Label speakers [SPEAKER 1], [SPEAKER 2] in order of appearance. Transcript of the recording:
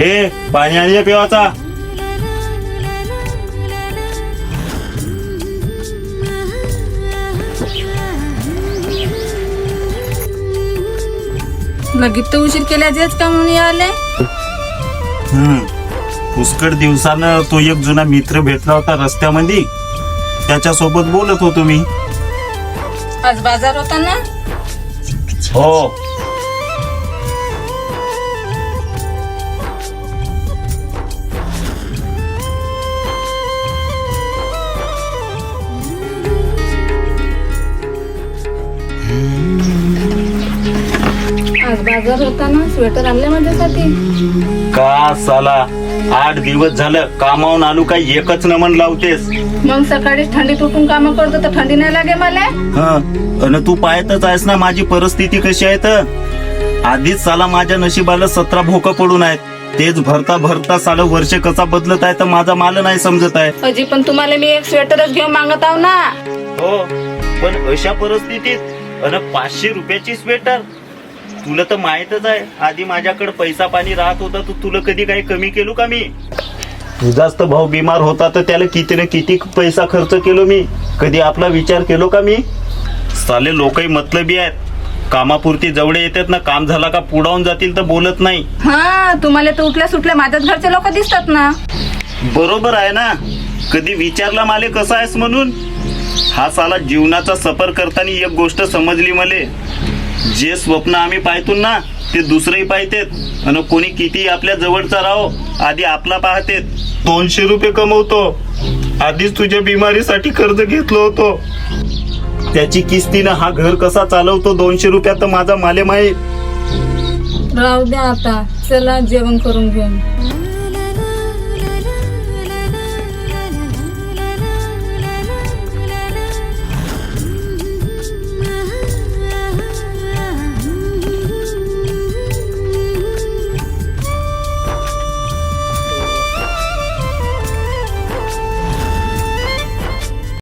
[SPEAKER 1] ए पाणी आणि पिवाचा.
[SPEAKER 2] लगेच तर उशीर केल्याचेच का म्हणून आले.
[SPEAKER 1] पुष्कळ दिवसानं तो एक जुना मित्र भेटला होता रस्त्यामध्ये, त्याच्यासोबत बोलत होतो मी.
[SPEAKER 2] आज बाजार होता ना.
[SPEAKER 1] हो.
[SPEAKER 2] आज बाजार होता ना. स्वेटर आणले माझ्यासाठी.
[SPEAKER 1] का साला 8 दिवस झालं कामावून आलो, काही एकच नमन लावतेस.
[SPEAKER 2] मग सकाळी थंडीत उठून काम करतो तर थंडी नाही लागे मला.
[SPEAKER 1] अन तू पाहतच आहेस ना माझी परिस्थिती कशी आहे. तर आधीच साला माझ्या नशिबाला 17 भोकं पडून आहेत. तेच भरता भरता साला वर्ष कसा बदलत आहे तर माझा माल नाही समजत आहे.
[SPEAKER 2] अजी पण तुम्हाला मी एक स्वेटरच घेऊन मागत आहो ना.
[SPEAKER 1] हो, पण अशा परिस्थितीत अन 500 रुपयाची स्वेटर. तुला तर माहितच आहे आधी माझ्याकडे पैसा पाणी राहत होता, तर तुला कधी काही कमी केलो का मी. तुझाच तर भाऊ बिमार होता तर त्याला किती ना किती पैसा खर्च केलो मी. कधी आपला विचार केलो का मी. साले लोकही मतलबी आहेत. कामापुरती जवळ येतात ना, काम झाला का पुढावून जातील तर बोलत नाही.
[SPEAKER 2] हा, तुम्हाला तर उठल्या सुटल्या माझ्याच घरचे लोक दिसतात ना.
[SPEAKER 1] बरोबर आहे ना. कधी विचारला माले कसा आहेस म्हणून. हा साला जीवनाचा सफर करताना एक गोष्ट समजली मले. जे स्वप्न आम्ही पाहतो ना ते दुसरेही पाहतेत. आणि कोणी किती आपल्या जवळचा राहो आधी आपला पाहतेत. 200 रुपये कमवतो, आधीच तुझ्या बिमारीसाठी कर्ज घेतलं होतो. त्याची किस्तीनं हा घर कसा चालवतो 200 रुपयात तर माझा माले माहीत.
[SPEAKER 2] राहू द्या आता. चला जेवण करून घेऊन.